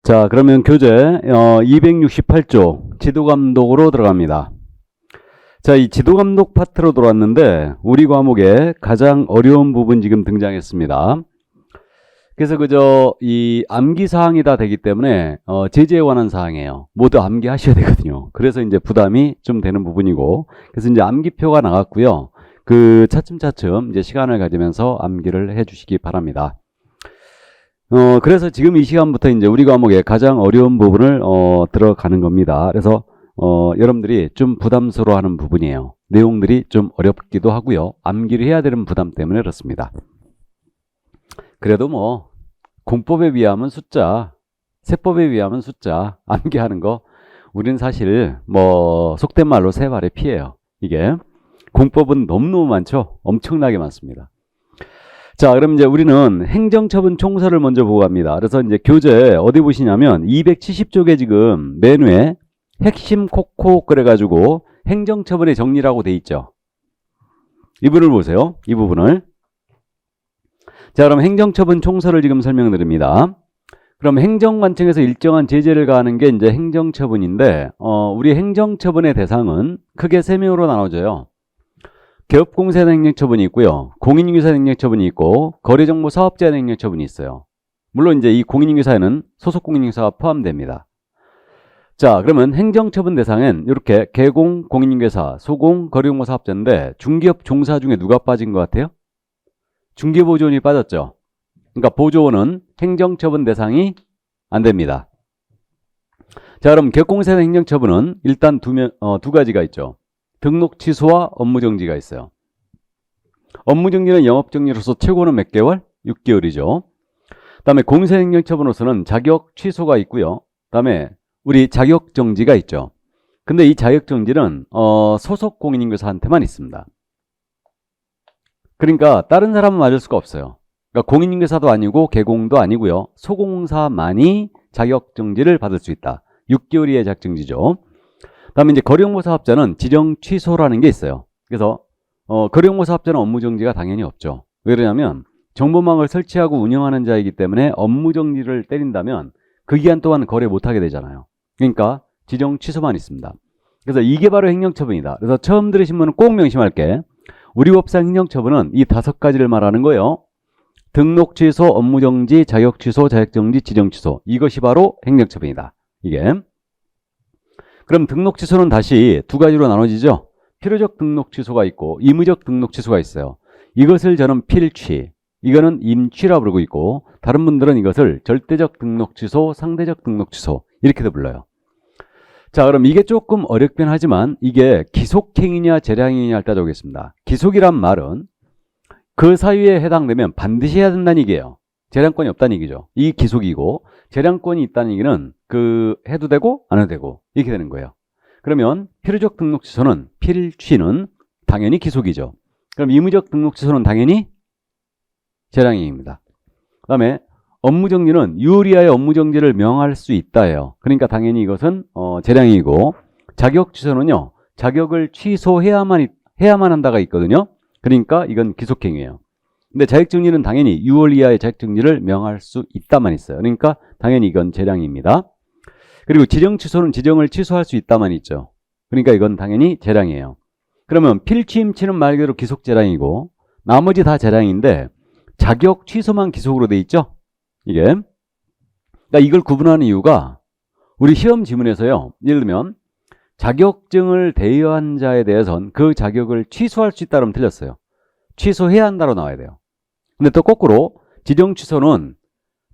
자, 그러면 교재 268조 지도감독으로 들어갑니다. 자, 이 지도감독 파트로 들어왔는데 우리 과목의 가장 어려운 부분 지금 등장했습니다. 그래서 그저 이 암기 사항이 다 되기 때문에 제재에 관한 사항이에요. 모두 암기하셔야 되거든요. 그래서 이제 부담이 좀 되는 부분이고, 그래서 이제 암기표가 나갔고요. 그 차츰차츰 이제 시간을 가지면서 암기를 해주시기 바랍니다. 그래서 지금 이 시간부터 이제 우리 과목의 가장 어려운 부분을 들어가는 겁니다. 그래서 여러분들이 좀 부담스러워하는 부분이에요. 내용들이 좀 어렵기도 하고요. 암기를 해야 되는 부담 때문에 그렇습니다. 그래도 뭐 공법에 비하면 숫자, 세법에 비하면 숫자, 암기하는 거 우리는 사실 뭐 속된 말로 세 발의 피예요. 이게 공법은 너무너무 많죠. 엄청나게 많습니다. 자, 그럼 이제 우리는 행정처분 총서를 먼저 보고 갑니다. 그래서 이제 교재 어디 보시냐면 270쪽에 지금 메뉴에 핵심 콕콕 그래가지고 행정처분의 정리라고 돼 있죠. 이 부분을 보세요. 이 부분을. 자, 그럼 행정처분 총서를 지금 설명드립니다. 그럼 행정관청에서 일정한 제재를 가하는 게 이제 행정처분인데, 우리 행정처분의 대상은 크게 세 명으로 나눠져요. 개업공사에 대한 행정처분이 있고요. 공인인규사에 대한 행정처분이 있고, 거래정보사업자에 대한 행정처분이 있어요. 물론 이제 이 공인인규사에는 소속 공인인규사가 포함됩니다. 자, 그러면 행정처분 대상엔 이렇게 개공, 공인인규사, 소공, 거래정보사업자인데 중개업 종사 중에 누가 빠진 것 같아요? 중개보조원이 빠졌죠. 그러니까 보조원은 행정처분 대상이 안 됩니다. 자, 그럼 개업공사에 대한 행정처분은 일단 두 가지가 있죠. 등록 취소와 업무정지가 있어요. 업무정지는 영업정지로서 최고는 몇 개월? 6개월이죠. 그 다음에 공사행정처분으로서는 자격 취소가 있고요. 그 다음에 우리 자격정지가 있죠. 근데 이 자격정지는 소속 공인인규사한테만 있습니다. 그러니까 다른 사람은 맞을 수가 없어요. 그러니까 공인인규사도 아니고 개공도 아니고요. 소공사만이 자격정지를 받을 수 있다. 6개월 이하의 자격정지죠. 다음에 이제 거래정보사업자는 지정 취소라는 게 있어요. 그래서 거래정보사업자는 업무정지가 당연히 없죠. 왜 그러냐면 정보망을 설치하고 운영하는 자이기 때문에 업무정지를 때린다면 그 기간 동안 거래 못하게 되잖아요. 그러니까 지정 취소만 있습니다. 그래서 이게 바로 행정처분이다. 그래서 처음 들으신 분은 꼭 명심할게. 우리 법상 행정처분은 이 5가지를 말하는 거예요. 등록 취소, 업무정지, 자격 취소, 자격정지, 지정 취소. 이것이 바로 행정처분이다. 이게. 그럼 등록 취소는 다시 두 가지로 나눠지죠. 필요적 등록 취소가 있고 의무적 등록 취소가 있어요. 이것을 저는 필취, 이거는 임취라고 부르고 있고 다른 분들은 이것을 절대적 등록 취소, 상대적 등록 취소 이렇게도 불러요. 자, 그럼 이게 조금 어렵긴 하지만 이게 기속행위냐 재량행위냐 를 따져보겠습니다. 기속이란 말은 그 사유에 해당되면 반드시 해야 된다는 얘기예요. 재량권이 없다는 얘기죠. 이 기속이고 재량권이 있다는 얘기는 그 해도 되고 안 해도 되고 이렇게 되는 거예요. 그러면 필요적 등록 취소는 필취는 당연히 기속이죠. 그럼 의무적 등록 취소는 당연히 재량행위입니다. 그 다음에 업무정지는 유효리하여 업무정지를 명할 수 있다예요. 그러니까 당연히 이것은 재량행위고 자격 취소는요. 자격을 취소해야만 한다가 있거든요. 그러니까 이건 기속행위예요. 근데 자격정지는 당연히 6월 이하의 자격정지를 명할 수 있다만 있어요. 그러니까 당연히 이건 재량입니다. 그리고 지정 취소는 지정을 취소할 수 있다만 있죠. 그러니까 이건 당연히 재량이에요. 그러면 필취임치는 말 그대로 기속 재량이고 나머지 다 재량인데 자격 취소만 기속으로 돼 있죠. 이게. 그러니까 이걸 구분하는 이유가 우리 시험 지문에서요. 예를 들면 자격증을 대여한 자에 대해선 그 자격을 취소할 수 있다 그러면 틀렸어요. 취소해야 한다로 나와야 돼요. 근데 또 거꾸로 지정 취소는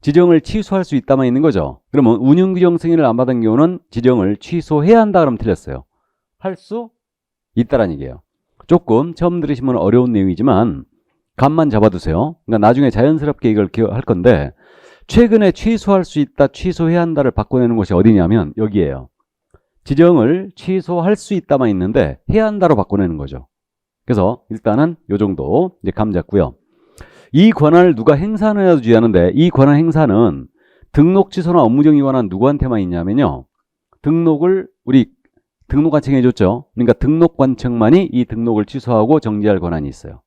지정을 취소할 수 있다만 있는 거죠. 그러면 운영규정 승인을 안 받은 경우는 지정을 취소해야 한다 그러면 틀렸어요. 할 수 있다라는 얘기예요. 조금 처음 들으시면 어려운 내용이지만 감만 잡아두세요. 그러니까 나중에 자연스럽게 이걸 기억할 건데 최근에 취소할 수 있다, 취소해야 한다를 바꿔내는 곳이 어디냐면 여기예요. 지정을 취소할 수 있다만 있는데 해야 한다로 바꿔내는 거죠. 그래서 일단은 이 정도 이제 감 잡고요. 이 권한을 누가 행사하느냐도 주의하는데 이 권한 행사는 등록 취소나 업무정지 권한 누구한테만 있냐면요. 등록을 우리 등록관청에 해줬죠. 그러니까 등록관청만이 이 등록을 취소하고 정지할 권한이 있어요.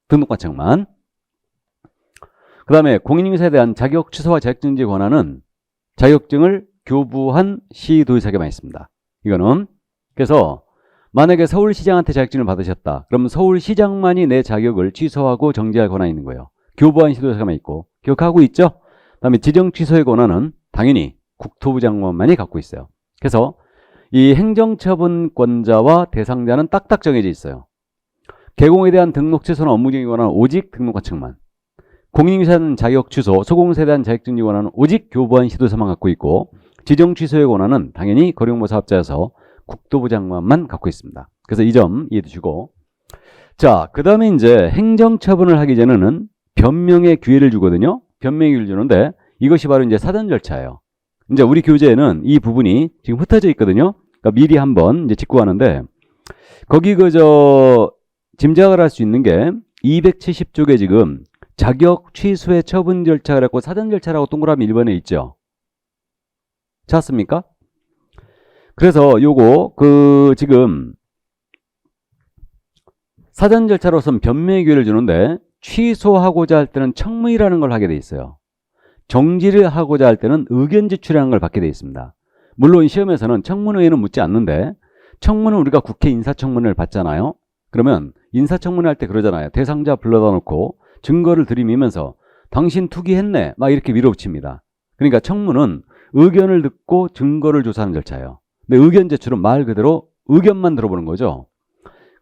등록관청만. 그 다음에 공인인규사에 대한 자격 취소와 자격정지 권한은 자격증을 교부한 시도의사에게만 있습니다. 이거는 그래서 만약에 서울시장한테 자격증을 받으셨다. 그러면 서울시장만이 내 자격을 취소하고 정지할 권한이 있는 거예요. 교부한 시도의사만 있고 기억하고 있죠? 그다음에 지정 취소의 권한은 당연히 국토부 장관만이 갖고 있어요. 그래서 이 행정처분권자와 대상자는 딱딱 정해져 있어요. 개공에 대한 등록 취소나 업무정지 권한은 오직 등록관청만. 공인인사는 자격 취소, 소공사에 대한 자격정지 권한은 오직 교부한 시도의사만 갖고 있고 지정 취소의 권한은 당연히 거래공모 사업자여서 국토부 장관만 갖고 있습니다. 그래서 이 점 이해해 두시고 자, 그 다음에 이제 행정처분을 하기 전에는 변명의 기회를 주거든요. 변명의 기회를 주는데 이것이 바로 이제 사전 절차예요. 이제 우리 교재에는 이 부분이 지금 흩어져 있거든요. 그러니까 미리 한번 이제 짚고 가는데 거기 짐작을 할 수 있는 게 270쪽에 지금 자격 취소의 처분 절차가 있고 사전 절차라고 동그라미 1번에 있죠. 찾았습니까? 그래서 요거 지금 사전 절차로서는 변명의 기회를 주는데 취소하고자 할 때는 청문이라는 걸 하게 돼 있어요. 정지를 하고자 할 때는 의견 제출이라는 걸 받게 돼 있습니다. 물론 시험에서는 청문회의는 묻지 않는데 청문은 우리가 국회 인사청문회를 받잖아요. 그러면 인사청문회 할 때 그러잖아요. 대상자 불러다 놓고 증거를 들이미면서 당신 투기했네 막 이렇게 밀어붙입니다. 그러니까 청문은 의견을 듣고 증거를 조사하는 절차예요. 근데 의견 제출은 말 그대로 의견만 들어보는 거죠.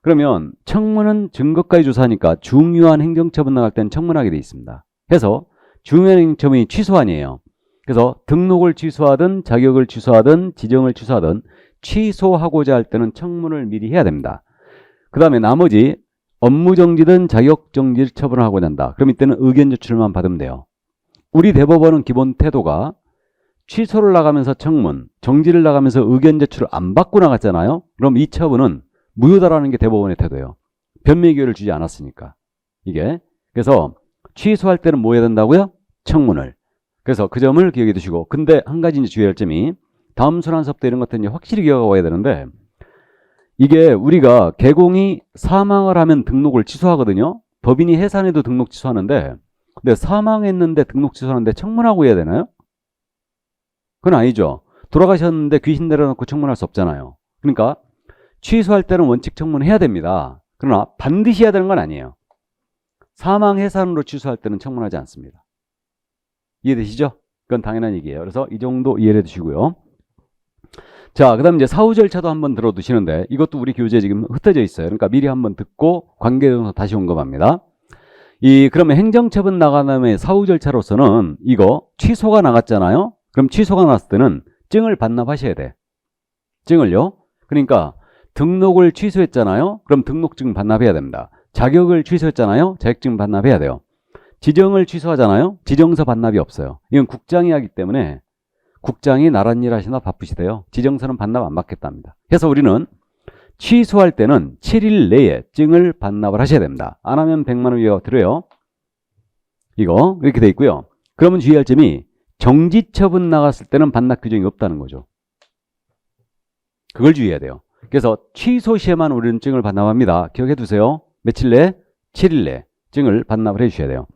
그러면 청문은 증거까지 조사하니까 중요한 행정처분 나갈 때는 청문하게 돼 있습니다. 해서 중요한 행정처분이 취소 아니에요. 그래서 등록을 취소하든 자격을 취소하든 지정을 취소하든 취소하고자 할 때는 청문을 미리 해야 됩니다. 그 다음에 나머지 업무정지든 자격정지 처분을 하고자 한다. 그럼 이때는 의견 제출만 받으면 돼요. 우리 대법원은 기본 태도가 취소를 나가면서 청문, 정지를 나가면서 의견 제출을 안 받고 나갔잖아요. 그럼 이 처분은 무효다라는 게 대법원의 태도예요. 변명 기회를 주지 않았으니까. 이게. 그래서 취소할 때는 뭐 해야 된다고요? 청문을. 그래서 그 점을 기억해 두시고. 근데 한 가지 이제 주의할 점이 다음 순환수업 때 이런 것들은 이제 확실히 기억하고 와야 되는데 이게 우리가 개공이 사망을 하면 등록을 취소하거든요. 법인이 해산해도 등록 취소하는데 근데 사망했는데 등록 취소하는데 청문하고 해야 되나요? 그건 아니죠. 돌아가셨는데 귀신 내려놓고 청문할 수 없잖아요. 그러니까 취소할 때는 원칙 청문해야 됩니다. 그러나 반드시 해야 되는 건 아니에요. 사망 해산으로 취소할 때는 청문하지 않습니다. 이해되시죠? 그건 당연한 얘기예요. 그래서 이 정도 이해를 해두시고요. 자, 그 다음 이제 사후 절차도 한번 들어두시는데 이것도 우리 교재에 지금 흩어져 있어요. 그러니까 미리 한번 듣고 관계동사 다시 언급합니다. 그러면 행정처분 나간 다음에 사후 절차로서는 이거 취소가 나갔잖아요. 그럼 취소가 났을 때는 증을 반납하셔야 돼. 증을요. 그러니까 등록을 취소했잖아요. 그럼 등록증 반납해야 됩니다. 자격을 취소했잖아요. 자격증 반납해야 돼요. 지정을 취소하잖아요. 지정서 반납이 없어요. 이건 국장이 하기 때문에 국장이 나란 일 하시나 바쁘시대요. 지정서는 반납 안 받겠답니다. 그래서 우리는 취소할 때는 7일 내에 증을 반납을 하셔야 됩니다. 안 하면 100만 원 위가 들어요. 이거 이렇게 돼 있고요. 그러면 주의할 점이 정지처분 나갔을 때는 반납 규정이 없다는 거죠. 그걸 주의해야 돼요. 그래서 취소 시에만 우리는 증을 반납합니다. 기억해 두세요. 며칠 내? 7일 내 증을 반납을 해 주셔야 돼요.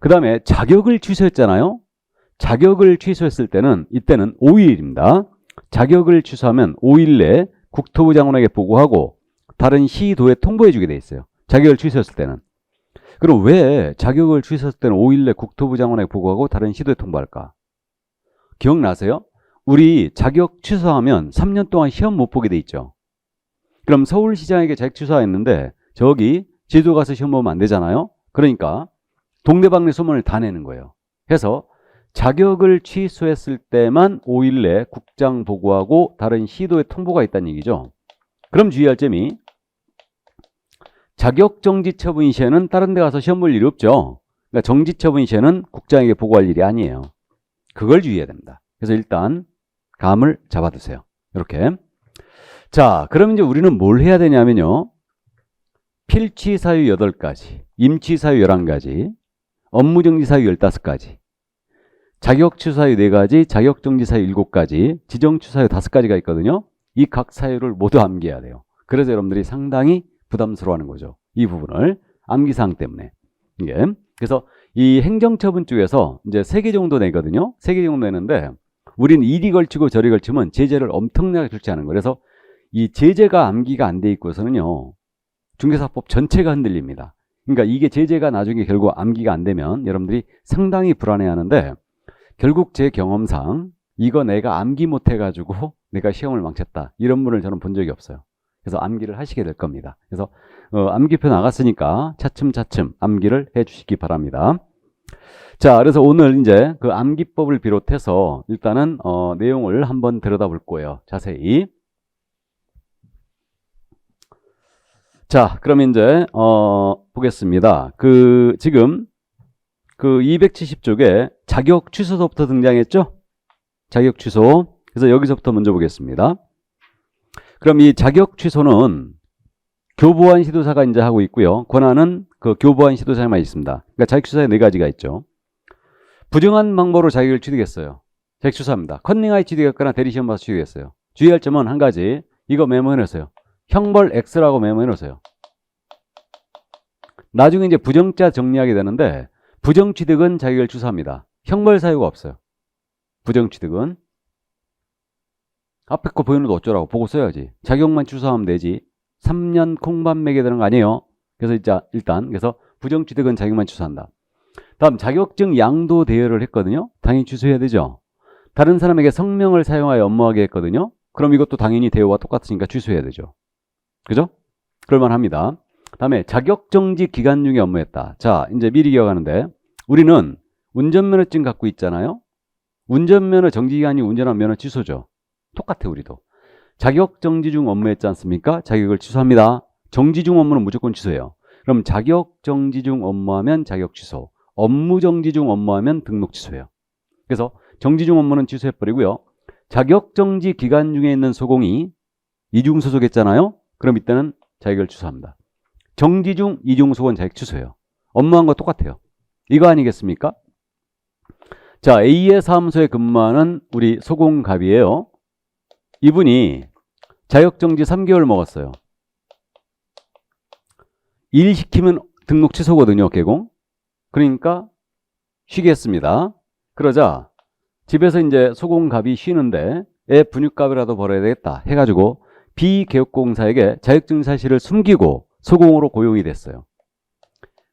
그 다음에 자격을 취소했잖아요. 자격을 취소했을 때는 이때는 5일입니다. 자격을 취소하면 5일 내에 국토부 장관에게 보고하고 다른 시도에 통보해 주게 돼 있어요. 자격을 취소했을 때는. 그럼 왜 자격을 취소했을 때는 5일 내 국토부 장관에게 보고하고 다른 시도에 통보할까? 기억나세요? 우리 자격 취소하면 3년 동안 시험 못 보게 돼 있죠. 그럼 서울시장에게 자격 취소했는데 저기 제주도 가서 시험 보면 안 되잖아요. 그러니까 동네방네 소문을 다 내는 거예요. 해서 자격을 취소했을 때만 5일 내에 국장 보고하고 다른 시도에 통보가 있다는 얘기죠. 그럼 주의할 점이 자격정지 처분 시에는 다른 데 가서 시험 볼 일이 없죠. 그러니까 정지 처분 시에는 국장에게 보고할 일이 아니에요. 그걸 주의해야 됩니다. 그래서 일단 감을 잡아두세요. 이렇게. 자, 그럼 이제 우리는 뭘 해야 되냐면요. 필취 사유 8가지, 임취 사유 11가지, 업무정지 사유 15가지, 자격취소 사유 4가지, 자격정지 사유 7가지, 지정취소 사유 5가지가 있거든요. 이 각 사유를 모두 암기해야 돼요. 그래서 여러분들이 상당히 부담스러워하는 거죠. 이 부분을 암기사항 때문에. 이게. 그래서 이 행정처분 쪽에서 이제 3개 정도 내거든요. 3개 정도 내는데 우리는 이리 걸치고 저리 걸치면 제재를 엄청나게 출제하는 거예요. 그래서 이 제재가 암기가 안 돼 있고서는요, 중개사법 전체가 흔들립니다. 그러니까 이게 제재가 나중에 결국 암기가 안 되면 여러분들이 상당히 불안해하는데, 결국 제 경험상 이거 내가 암기 못 해가지고 내가 시험을 망쳤다, 이런 분을 저는 본 적이 없어요. 그래서 암기를 하시게 될 겁니다. 그래서 암기표 나갔으니까 차츰차츰 암기를 해 주시기 바랍니다. 자, 그래서 오늘 이제 그 암기법을 비롯해서 일단은 내용을 한번 들여다볼 거예요. 자세히. 자, 그럼 이제 보겠습니다. 지금 그 270쪽에 자격 취소서부터 등장했죠? 자격 취소. 그래서 여기서부터 먼저 보겠습니다. 그럼 이 자격 취소는 교보안 시도사가 이제 하고 있고요. 권한은 그 교보안 시도사에만 있습니다. 그러니까 자격 취소에 4가지가 있죠. 부정한 방법으로 자격을 취득했어요. 자격 취소합니다. 컨닝하에 취득했거나 대리시험 봐서 취득했어요. 주의할 점은 한 가지. 이거 메모해놓으세요. 형벌 X라고 메모해놓으세요. 나중에 이제 부정자 정리하게 되는데, 부정 취득은 자격을 취소합니다. 형벌 사유가 없어요. 부정 취득은. 앞에 거 보이는 거 어쩌라고 보고 써야지. 자격만 취소하면 되지. 3년 콩밥 매게 되는 거 아니에요. 그래서 일단 그래서 부정 취득은 자격만 취소한다. 다음, 자격증 양도 대여를 했거든요. 당연히 취소해야 되죠. 다른 사람에게 성명을 사용하여 업무하게 했거든요. 그럼 이것도 당연히 대여와 똑같으니까 취소해야 되죠. 그죠? 그럴만합니다. 다음에 자격정지 기간 중에 업무했다. 자, 이제 미리 기억하는데, 우리는 운전면허증 갖고 있잖아요. 운전면허 정지기간이 운전한 면허 취소죠. 똑같아, 우리도. 자격정지 중 업무했지 않습니까? 자격을 취소합니다. 정지 중 업무는 무조건 취소해요. 그럼 자격정지 중 업무하면 자격 취소, 업무정지 중 업무하면 등록 취소해요. 그래서 정지 중 업무는 취소해버리고요. 자격정지 기간 중에 있는 소공이 이중소속했잖아요. 그럼 이때는 자격을 취소합니다. 정지 중 이중소속은 자격 취소해요. 업무한 거 똑같아요. 이거 아니겠습니까? 자, A의 사무소에 근무하는 우리 소공갑이에요. 이분이 자격정지 3개월 먹었어요. 일 시키면 등록 취소거든요, 개공. 그러니까 쉬게 했습니다. 그러자 집에서 이제 소공갑이 쉬는데 분유값이라도 벌어야 되겠다 해가지고 비개업공사에게 자격정지 사실을 숨기고 소공으로 고용이 됐어요.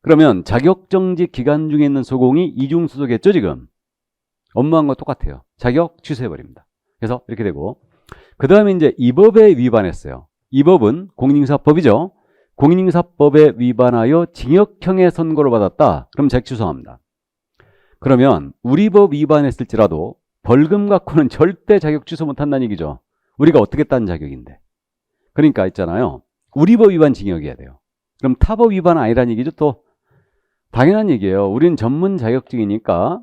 그러면 자격정지 기간 중에 있는 소공이 이중소속했죠, 지금. 업무한 거 똑같아요. 자격 취소해버립니다. 그래서 이렇게 되고, 그 다음에 이제 이 법에 위반했어요. 이 법은 공인인사법이죠. 공인인사법에 위반하여 징역형의 선고를 받았다. 그럼 자격 취소합니다. 그러면 우리 법 위반했을지라도 벌금 갖고는 절대 자격 취소 못한다는 얘기죠. 우리가 어떻게 딴 자격인데. 그러니까 있잖아요. 우리 법 위반 징역이어야 돼요. 그럼 타법 위반 아니라는 얘기죠. 또 당연한 얘기예요. 우리는 전문 자격증이니까.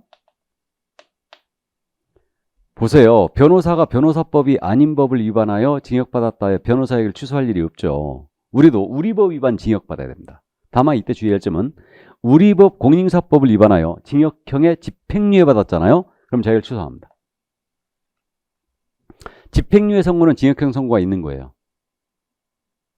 보세요. 변호사가 변호사법이 아닌 법을 위반하여 징역받았다에 변호사에게 취소할 일이 없죠. 우리도 우리 법 위반 징역받아야 됩니다. 다만 이때 주의할 점은 우리 법 공인인사법을 위반하여 징역형의 집행유예 받았잖아요. 그럼 자격을 취소합니다. 집행유예 선고는 징역형 선고가 있는 거예요.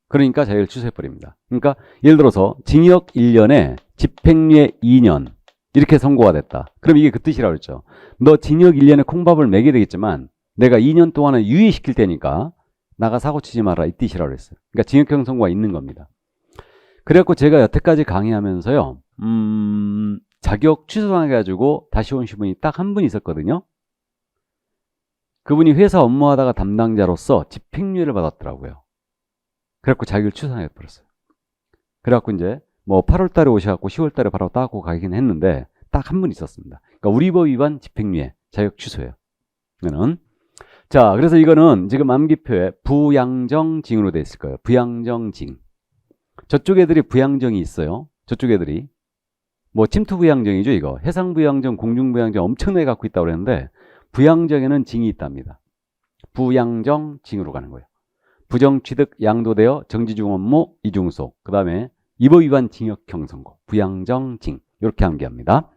그러니까 자격을 취소해버립니다. 그러니까 예를 들어서 징역 1년에 집행유예 2년 이렇게 선고가 됐다. 그럼 이게 그 뜻이라고 그랬죠. 너 징역 1년에 콩밥을 매게 되겠지만 내가 2년 동안은 유예시킬 테니까 나가 사고치지 마라, 이 뜻이라고 그랬어요. 그러니까 징역형 선고가 있는 겁니다. 그래갖고 제가 여태까지 강의하면서요, 자격 취소당해가지고 다시 오신 분이 딱 한 분 있었거든요. 그분이 회사 업무하다가 담당자로서 집행유예를 받았더라고요. 그래갖고 자격을 취소해버렸어요. 그래갖고 이제 뭐 8월 달에 오셔갖고 10월 달에 바로 따고 가긴 했는데 딱 한 분 있었습니다. 그러니까 우리 법 위반 집행유예, 자격 취소예요. 이거는. 자, 그래서 이거는 지금 암기표에 부양정징으로 돼 있을 거예요. 부양정징. 저쪽 애들이 부양정이 있어요. 저쪽 애들이. 뭐 침투부양정이죠, 이거. 해상부양정, 공중부양정 엄청나게 갖고 있다고 그랬는데 부양정에는 징이 있답니다. 부양정징으로 가는 거예요. 부정취득 양도되어 정지중 업무 이중소. 그 다음에 이법 위반 징역형 선고. 부양정징. 이렇게 암기합니다.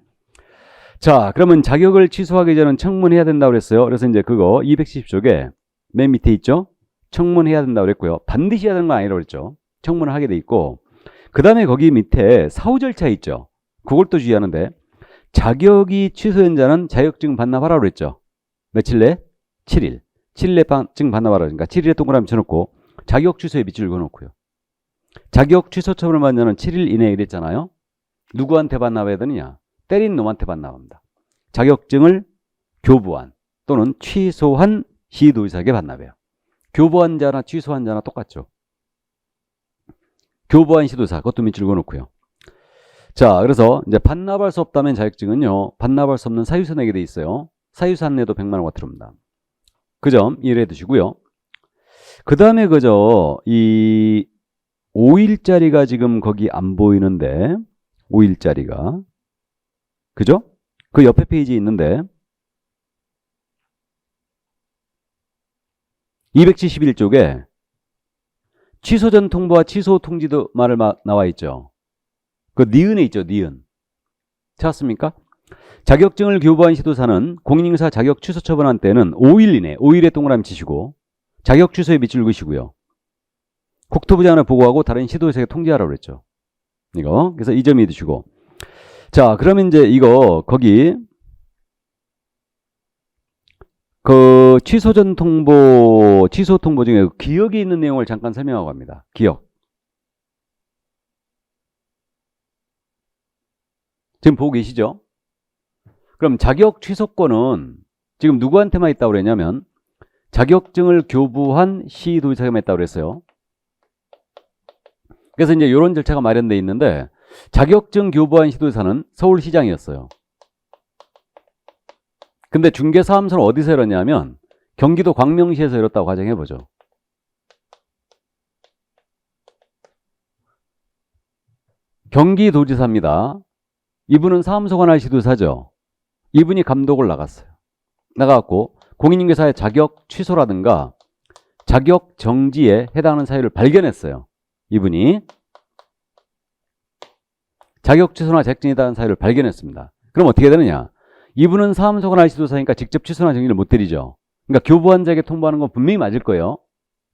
자, 그러면 자격을 취소하기 전에 청문해야 된다고 그랬어요. 그래서 이제 그거 270쪽에 맨 밑에 있죠. 청문해야 된다고 그랬고요. 반드시 해야 되는 건 아니라고 그랬죠. 청문을 하게 돼 있고, 그 다음에 거기 밑에 사후 절차 있죠. 그걸 또 주의하는데, 자격이 취소된 자는 자격증 반납하라고 그랬죠. 며칠 내? 7일. 7일 내 증 반납하라. 그러니까 7일에 동그라미 쳐놓고 자격 취소에 밑줄 그어놓고요. 자격 취소 처분을 받는 자는 7일 이내에 이랬잖아요. 누구한테 반납해야 되느냐? 때린 놈한테 반납합니다. 자격증을 교부한 또는 취소한 시도의사에게 반납해요. 교부한 자나 취소한 자나 똑같죠. 교부한 시도사, 그것도 밑줄 그어놓고요. 자, 그래서 이제 반납할 수 없다면 자격증은요, 반납할 수 없는 사유서 내게 돼 있어요. 사유서 안 내도 100만 원가 들어옵니다. 그 점 이해해 두시고요. 그 다음에 그저 이 5일짜리가 지금 거기 안 보이는데, 5일짜리가. 그죠? 그 옆에 페이지에 있는데, 271쪽에 취소 전 통보와 취소 통지도 말을 나와 있죠. 그 니은에 있죠, 니은. 찾았습니까? 자격증을 교부한 시도사는 공인인사 자격 취소 처분한 때는 5일 이내, 5일에 동그라미 치시고 자격 취소에 밑줄 그으시고요. 국토부 장관에 보고하고 다른 시도의사에게 통지하라고 그랬죠. 이거. 그래서 이 점 이해 두시고. 자, 그러면 이제 이거 거기 그 취소 전 통보, 취소 통보 중에 기억이 있는 내용을 잠깐 설명하고 갑니다. 기억. 지금 보고 계시죠? 그럼 자격 취소권은 지금 누구한테만 있다고 그랬냐면 자격증을 교부한 시도의사에게만 있다고 그랬어요. 그래서 이제 이런 절차가 마련되어 있는데 자격증 교부한 시도의사는 서울시장이었어요. 근데 중개사무소는 어디서 열었냐면 경기도 광명시에서 열었다고 가정해보죠. 경기도지사입니다. 이분은 사무소 관할 시도사죠. 이분이 감독을 나갔어요. 나가갖고 공인인계사의 자격 취소라든가 자격 정지에 해당하는 사유를 발견했어요. 이분이 자격 취소나 자격증에 해당하는 사유를 발견했습니다. 그럼 어떻게 되느냐? 이분은 사무소 관할 시도사니까 직접 취소나 정지를 못 때리죠. 그러니까 교부한 자에게 통보하는 건 분명히 맞을 거예요.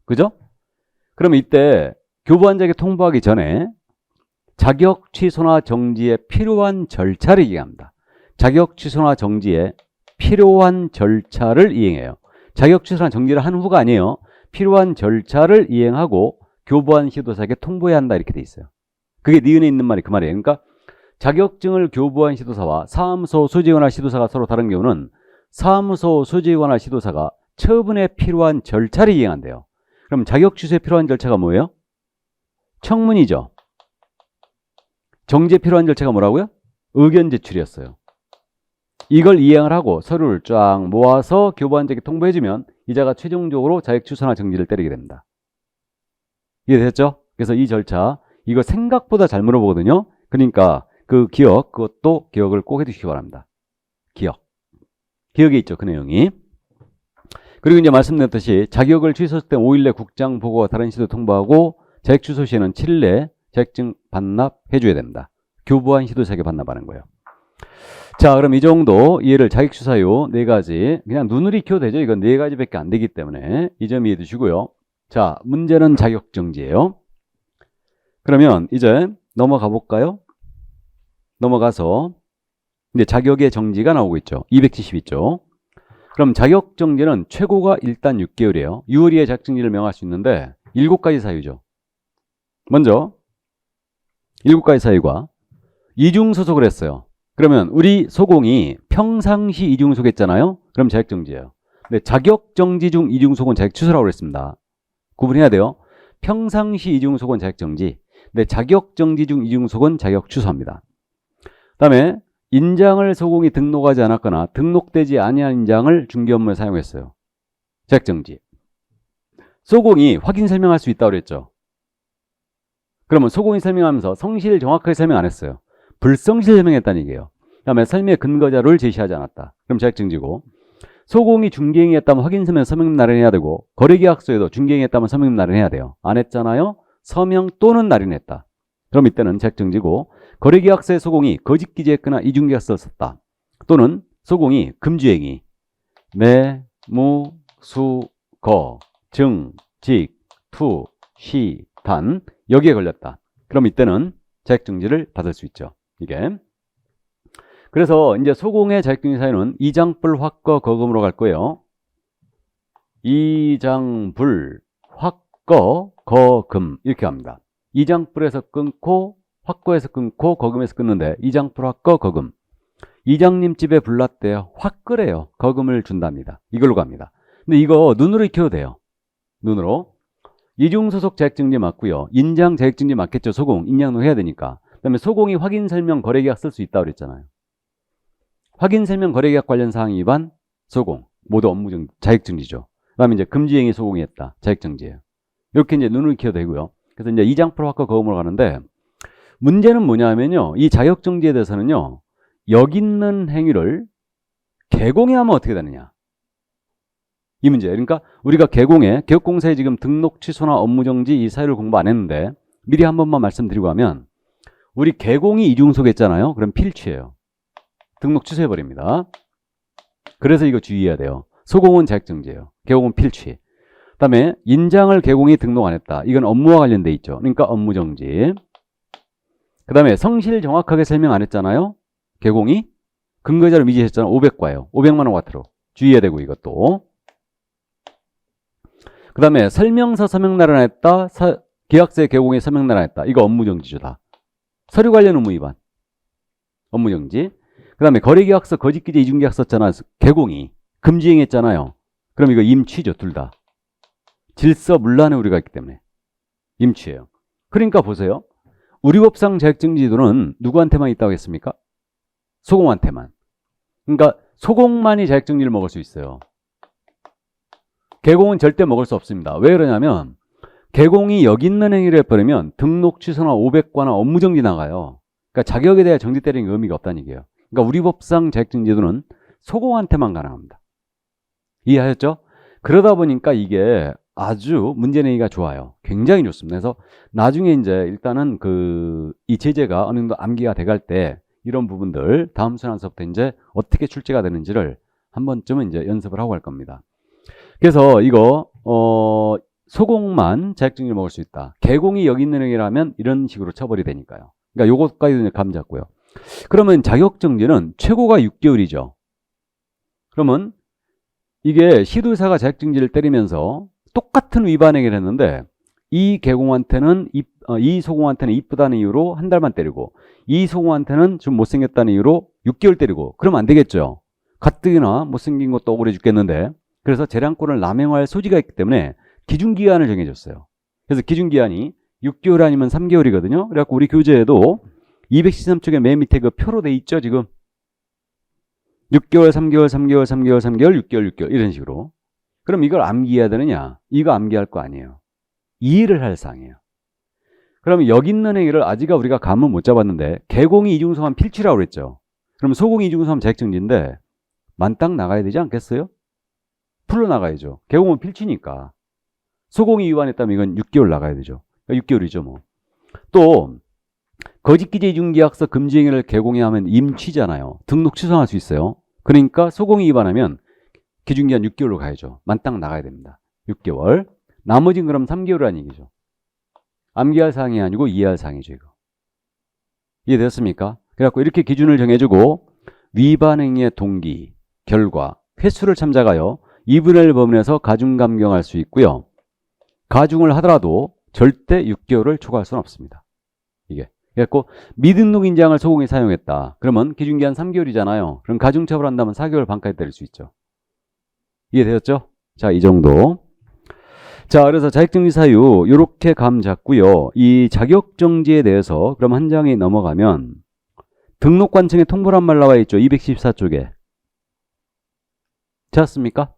그죠? 그러면 이때 교부한 자에게 통보하기 전에 자격 취소나 정지에 필요한 절차를 이행합니다. 자격 취소나 정지에 필요한 절차를 이행해요. 자격 취소나 정지를 한 후가 아니에요. 필요한 절차를 이행하고 교부한 시도사에게 통보해야 한다 이렇게 돼 있어요. 그게 니은에 있는 말이 그 말이에요. 그러니까 자격증을 교부한 시도사와 사무소 수지에 관할 시도사가 서로 다른 경우는 사무소 수지에 관할 시도사가 처분에 필요한 절차를 이행한대요. 그럼 자격 취소에 필요한 절차가 뭐예요? 청문이죠. 정지에 필요한 절차가 뭐라고요? 의견 제출이었어요. 이걸 이행을 하고 서류를 쫙 모아서 교부한자에게 통보해주면 이자가 최종적으로 자격 취소나 정지를 때리게 됩니다. 이해됐죠? 그래서 이 절차 이거 생각보다 잘 물어보거든요. 그러니까 그 기억, 그것도 기억을 꼭 해두시기 바랍니다. 기억. 기억에 있죠, 그 내용이. 그리고 이제 말씀드렸듯이 자격을 취소했을 때 5일 내 국장 보고와 다른 시도 통보하고 자격 취소 시에는 7일 내 자격증 반납해줘야 됩니다. 교부한 시도사에게 반납하는 거예요. 자, 그럼 이 정도 이해를 자격 취소요 4가지 그냥 눈으로 익혀도 되죠. 이건 4가지밖에 안 되기 때문에 이 점 이해해 두시고요. 자, 문제는 자격 정지예요. 그러면 이제 넘어가 볼까요? 넘어가서 이제 자격의 정지가 나오고 있죠. 272쪽. 그럼 자격 정지는 최고가 일단 6개월이에요. 6월 이에 자격 정지를 명할 수 있는데 7가지 사유죠. 먼저 7가지 사유가 이중 소속을 했어요. 그러면 우리 소공이 평상시 이중 소속했잖아요. 그럼 자격 정지예요. 근데 자격 정지 중 이중 소속은 자격 취소라고 그랬습니다. 구분해야 돼요. 평상시 이중 소속은 자격 정지. 근데 자격 정지 중 이중 소속은 자격 취소합니다. 그다음에 인장을 소공이 등록하지 않았거나 등록되지 아니한 인장을 중개 업무에 사용했어요. 자격 정지. 소공이 확인 설명할 수 있다고 그랬죠. 그러면 소공이 설명하면서 성실을 정확하게 설명 안 했어요. 불성실 설명했다는 얘기예요. 그다음에 설명의 근거 자료를 제시하지 않았다. 그럼 자격 정지고. 소공이 중개행위했다면 확인 서면 서명 날인해야 되고 거래계약서에도 중개행위했다면 서명 날인해야 돼요. 안 했잖아요. 서명 또는 날인했다. 그럼 이때는 자격 정지고 거래계약서에 소공이 거짓 기재했거나 이중계약서를 썼다. 또는 소공이 금주행위 매, 무, 수, 거, 증, 직, 투, 시, 단 여기에 걸렸다. 그럼 이때는 자격 정지를 받을 수 있죠. 이게. 그래서 이제 소공의 자격증지 사유는 이장불, 확거, 거금으로 갈 거예요. 이장불, 확거, 거금 이렇게 갑니다. 이장불에서 끊고 확거에서 끊고 거금에서 끊는데 이장불, 확거, 거금. 이장님 집에 불났대요. 확거래요. 거금을 준답니다. 이걸로 갑니다. 근데 이거 눈으로 익혀도 돼요. 눈으로. 이중소속 자격증지 맞고요. 인장 자격증지 맞겠죠. 소공. 인양도 해야 되니까. 그 다음에 소공이 확인설명 거래계약 쓸 수 있다고 그랬잖아요. 확인설명 거래계약 관련 사항 위반, 소공. 모두 업무정 자격증지죠. 그 다음에 이제 금지행위 소공이 했다. 자격증지예요. 이렇게 이제 눈을 익혀도 되고요. 그래서 이제 이장풀 확거 거금으로 가는데 문제는 뭐냐면요. 이 자격증지에 대해서는요. 여기 있는 행위를 개공에 하면 어떻게 되느냐. 이 문제. 그러니까 우리가 개공에 개업공사에 지금 등록 취소나 업무정지 이 사유를 공부 안 했는데 미리 한 번만 말씀드리고 하면 우리 개공이 이중소개했잖아요. 그럼 필취예요. 등록 취소해버립니다. 그래서 이거 주의해야 돼요. 소공은 자격증지예요. 개공은 필취. 그 다음에 인장을 개공이 등록 안 했다. 이건 업무와 관련돼 있죠. 그러니까 업무정지. 그 다음에 성실 정확하게 설명 안 했잖아요. 개공이 근거자료 미지했잖아요. 500과예요. 500만 원 와트로. 주의해야 되고 이것도. 그 다음에 설명서 서명날 안 했다. 계약서의 개공에 서명날 안 했다. 이거 업무정지죠 다. 서류 관련 의무 위반. 업무정지. 그 다음에 거래계약서 거짓기재 이중계약서 썼잖아. 개공이 금지행했잖아요. 그럼 이거 임취죠. 둘 다. 질서문란의 우려가 있기 때문에 임취예요. 그러니까 보세요. 우리 법상 자격증지도는 누구한테만 있다고 했습니까? 소공한테만. 그러니까 소공만이 자격증지를 먹을 수 있어요. 개공은 절대 먹을 수 없습니다. 왜 그러냐면 개공이 여기 있는 행위를 해버리면 등록 취소나 500과나 업무정지 나가요. 그러니까 자격에 대해 정지 때리는 의미가 없다는 얘기예요. 그러니까 우리 법상 자격증지도는 소공한테만 가능합니다. 이해하셨죠? 그러다 보니까 이게 아주 문제내기가 좋아요. 굉장히 좋습니다. 그래서 나중에 이제 일단은 이 제재가 어느 정도 암기가 돼갈 때 이런 부분들 다음 순환서부터 이제 어떻게 출제가 되는지를 한 번쯤은 이제 연습을 하고 갈 겁니다. 그래서 이거 소공만 자격증지를 먹을 수 있다. 개공이 여기 있는 행위라면 이런 식으로 처벌이 되니까요. 그러니까 요것까지 감 잡고요. 그러면 자격증지는 최고가 6개월이죠. 그러면 이게 시도의사가 자격증지를 때리면서 똑같은 위반 행위를 했는데 이 개공한테는 이 소공한테는 이쁘다는 이유로 한 달만 때리고 이 소공한테는 좀 못생겼다는 이유로 6개월 때리고 그러면 안 되겠죠. 가뜩이나 못생긴 것도 억울해 죽겠는데 그래서 재량권을 남용할 소지가 있기 때문에 기준기한을 정해줬어요. 그래서 기준기한이 6개월 아니면 3개월이거든요. 그래갖고 우리 교재에도 213쪽에 맨 밑에 그 표로 돼 있죠. 지금 6개월, 3개월, 3개월, 3개월, 3개월, 6개월, 6개월 이런 식으로. 그럼 이걸 암기해야 되느냐? 이거 암기할 거 아니에요. 이해를 할 사항이에요. 그러면 여기 있는 행위를 아직 우리가 감은 못 잡았는데 개공이 이중소하면 필취라고 그랬죠. 그럼 소공이 이중소하면 자격증지인데 만땅 나가야 되지 않겠어요? 풀로 나가야죠. 개공은 필취니까. 소공이 위반했다면 이건 6개월 나가야 되죠. 그러니까 6개월이죠 뭐. 또 거짓기재 이중계약서 금지행위를 개공에 하면 임취잖아요. 등록 취소할 수 있어요. 그러니까 소공이 위반하면 기준기한 6개월로 가야죠. 만땅 나가야 됩니다. 6개월. 나머지는 그럼 3개월이라는 얘기죠. 암기할 사항이 아니고 이해할 사항이죠. 이거. 이해되었습니까? 그래갖고 이렇게 기준을 정해주고 위반 행위의 동기, 결과, 횟수를 참작하여 2분의 1 범위에서 가중 감경할 수 있고요. 가중을 하더라도 절대 6개월을 초과할 수는 없습니다. 이게. 그래갖고 미등록 인장을 소공이 사용했다. 그러면 기준기한 3개월이잖아요. 그럼 가중처벌한다면 4개월 반까지 때릴 수 있죠. 이해되었죠? 자, 이 정도. 자, 그래서 자격정지 사유 이렇게 감 잡고요. 이 자격정지에 대해서 그럼 한 장이 넘어가면 등록관청에 통보란 말 나와 있죠. 214쪽에. 찾았습니까?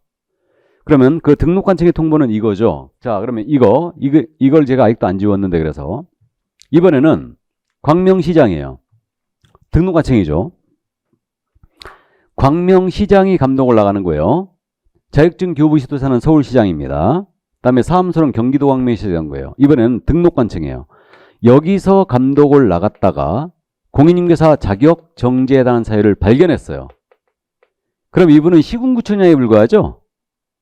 그러면 그 등록관청의 통보는 이거죠. 자, 그러면 이걸 제가 아직도 안 지웠는데 그래서 이번에는 광명시장이에요. 등록관청이죠. 광명시장이 감독을 나가는 거예요. 자격증 교부 시도사는 서울시장입니다. 그다음에 사무소는 경기도 광명시장 거예요. 이번에는 등록관청이에요. 여기서 감독을 나갔다가 공인중개사 자격 정지에 해당하는 사유를 발견했어요. 그럼 이분은 시군구청장에 불과하죠.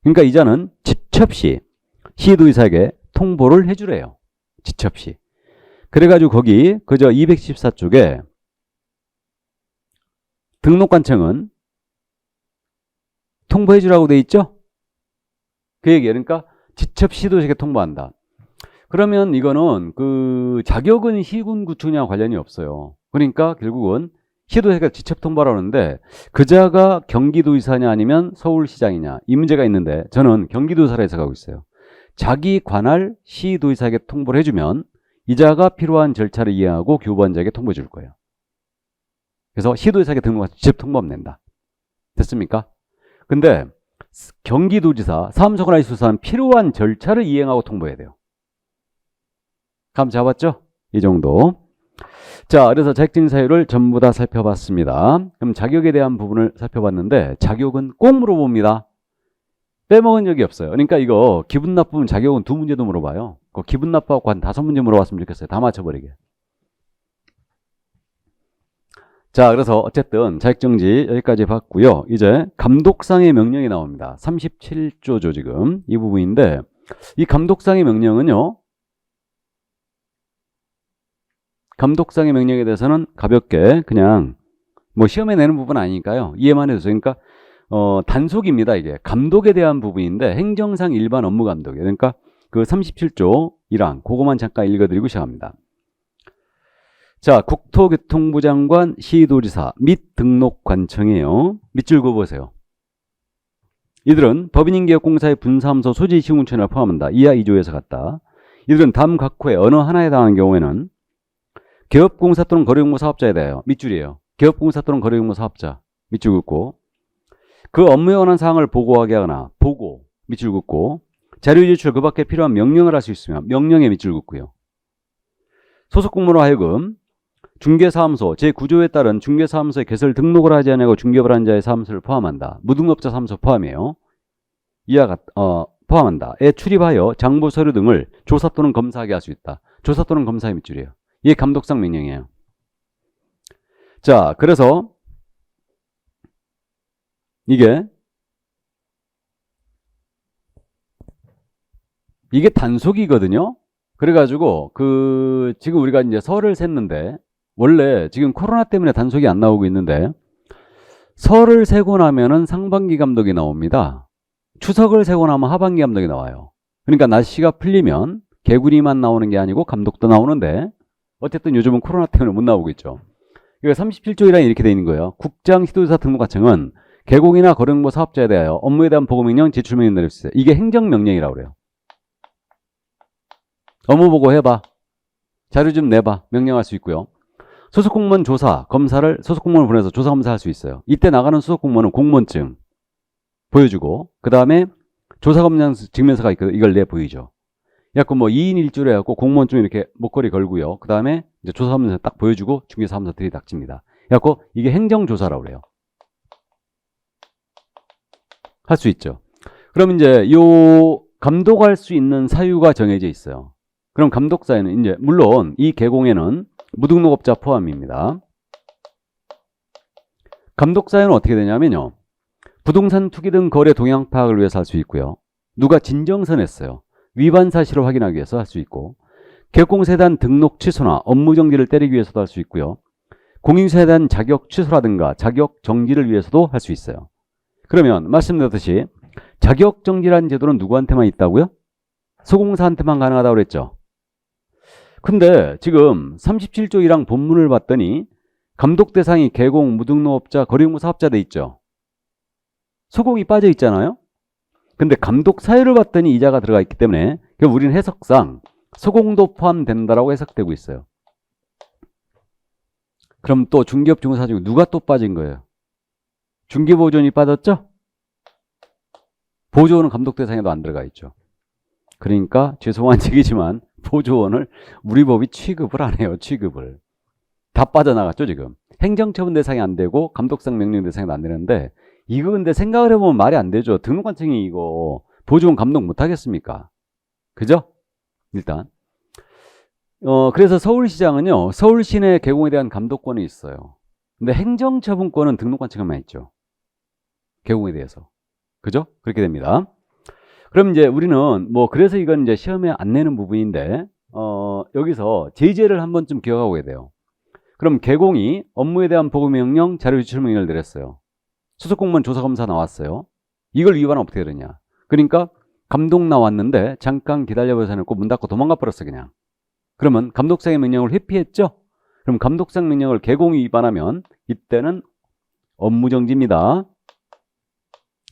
그러니까 이자는 지첩시 시도의사에게 통보를 해주래요. 지첩시. 그래가지고 거기 그저 214쪽에 등록관청은 통보해 주라고 돼 있죠? 그 얘기예요. 그러니까 지첩 시도지사에게 통보한다. 그러면 이거는 그 자격은 시군구청이랑 관련이 없어요. 그러니까 결국은 시도지사가 지첩 통보를 하는데 그자가 경기도지사냐 아니면 서울시장이냐 이 문제가 있는데 저는 경기도지사로 해석하고 있어요. 자기 관할 시도지사에게 통보를 해주면 이자가 필요한 절차를 이해하고 교부한자에게 통보해 줄 거예요. 그래서 시도지사에게 등록해서 지첩 통보하면 된다. 됐습니까? 근데 경기도지사, 사무소 관할 수사는 필요한 절차를 이행하고 통보해야 돼요. 감 잡았죠? 이 정도. 자, 그래서 자격증 사유를 전부 다 살펴봤습니다. 그럼 자격에 대한 부분을 살펴봤는데 자격은 꼭 물어봅니다. 빼먹은 적이 없어요. 그러니까 이거 기분 나쁘면 자격은 2문제도 물어봐요. 기분 나빠갖고 한 5문제 물어봤으면 좋겠어요. 다 맞춰버리게. 자, 그래서 어쨌든 자격정지 여기까지 봤고요. 이제 감독상의 명령이 나옵니다. 37조죠, 지금. 이 부분인데 이 감독상의 명령은요. 감독상의 명령에 대해서는 가볍게 그냥 뭐 시험에 내는 부분 아니니까요. 이해만 해주세요. 그러니까 단속입니다. 이게 감독에 대한 부분인데 행정상 일반 업무 감독이에요. 그러니까 그 37조 1항 그거만 잠깐 읽어드리고 시작합니다. 자, 국토교통부 장관, 시도지사 및 등록관청이에요. 밑줄 그어보세요. 이들은 법인인계업공사의 분사무소 소지 시군청을 포함한다. 이하 2조에서 같다. 이들은 다음 각 호의 어느 하나에 해당하는 경우에는 개업공사 또는 거래공모 사업자에 대하여 밑줄이에요. 개업공사 또는 거래공모 사업자 밑줄 긋고 그 업무에 관한 사항을 보고하게 하거나 보고 밑줄 긋고 자료 제출 그 밖에 필요한 명령을 할 수 있으면 명령에 밑줄 긋고요. 소속 공무원으로 하여금 중개사무소 제9조에 따른 중개사무소에 개설 등록을 하지 않고 중개업을 한 자의 사무소를 포함한다. 무등록업자 사무소 포함이에요. 이하가 포함한다.에 출입하여 장부 서류 등을 조사 또는 검사하게 할 수 있다. 조사 또는 검사의 밑줄이에요. 이게 감독상 명령이에요. 자, 그래서 이게 단속이거든요. 그래가지고 지금 우리가 이제 설을 샜는데 원래 지금 코로나 때문에 단속이 안 나오고 있는데 설을 세고 나면은 상반기 감독이 나옵니다. 추석을 세고 나면 하반기 감독이 나와요. 그러니까 날씨가 풀리면 개구리만 나오는 게 아니고 감독도 나오는데 어쨌든 요즘은 코로나 때문에 못 나오고 있죠. 이거 37조 1항이 이렇게 돼 있는 거예요. 국장 시도지사 등록관청은 개공이나 거래공모 사업자에 대하여 업무에 대한 보고명령, 제출명령 내릴 수 있어요. 이게 행정명령이라고 그래요. 업무 보고 해봐. 자료 좀 내봐. 명령할 수 있고요. 소속 공무원 조사, 검사를 소속 공무원을 보내서 조사 검사할 수 있어요. 이때 나가는 소속 공무원은 공무원증 보여주고 그 다음에 조사 검사 증명서가 있거든요. 이걸 내 보이죠. 약간 뭐 2인 1조로 해갖고 공무원증 이렇게 목걸이 걸고요. 그 다음에 이제 조사 검사 딱 보여주고 중개사무소 들이닥칩니다. 그래갖고 이게 행정조사라고 그래요. 할 수 있죠. 그럼 이제 요 감독할 수 있는 사유가 정해져 있어요. 그럼 감독 사유는 이제 물론 이 개공에는 무등록업자 포함입니다. 감독 사유는 어떻게 되냐면요. 부동산 투기 등 거래 동향 파악을 위해서 할 수 있고요. 누가 진정서 냈어요. 위반 사실을 확인하기 위해서 할 수 있고 개업공사에 대한 등록 취소나 업무 정지를 때리기 위해서도 할 수 있고요. 공인사에 대한 자격 취소라든가 자격 정지를 위해서도 할 수 있어요. 그러면 말씀드렸듯이 자격 정지라는 제도는 누구한테만 있다고요? 소공사한테만 가능하다고 그랬죠. 근데 지금 37조 1항 본문을 봤더니 감독 대상이 개공, 무등록업자, 거래공모 사업자 돼 있죠. 소공이 빠져 있잖아요. 근데 감독 사유를 봤더니 이자가 들어가 있기 때문에 우리는 해석상 소공도 포함된다라고 해석되고 있어요. 그럼 또 중개업 중개사 중에 누가 또 빠진 거예요? 중개보조원이 빠졌죠? 보조원은 감독 대상에도 안 들어가 있죠. 그러니까 죄송한 얘기지만 보조원을 우리 법이 취급을 안 해요. 취급을. 다 빠져나갔죠 지금. 행정처분 대상이 안 되고 감독상 명령 대상이 안 되는데 이거 근데 생각을 해보면 말이 안 되죠. 등록관청이 이거 보조원 감독 못 하겠습니까? 그죠? 일단 그래서 서울시장은요. 서울시내 개공에 대한 감독권이 있어요. 근데 행정처분권은 등록관청에만 있죠. 개공에 대해서. 그죠? 그렇게 됩니다. 그럼 이제 우리는 뭐 그래서 이건 이제 시험에 안 내는 부분인데 여기서 제재를 한번 좀 기억하고 해야 돼요. 그럼 개공이 업무에 대한 보고명령, 자료유출 명령을 내렸어요. 수석공무원 조사검사 나왔어요. 이걸 위반하면 어떻게 되느냐. 그러니까 감독 나왔는데 잠깐 기다려보세요 해놓고 문 닫고 도망가 버렸어 그냥. 그러면 감독상의 명령을 회피했죠. 그럼 감독상 명령을 개공이 위반하면 이때는 업무정지입니다.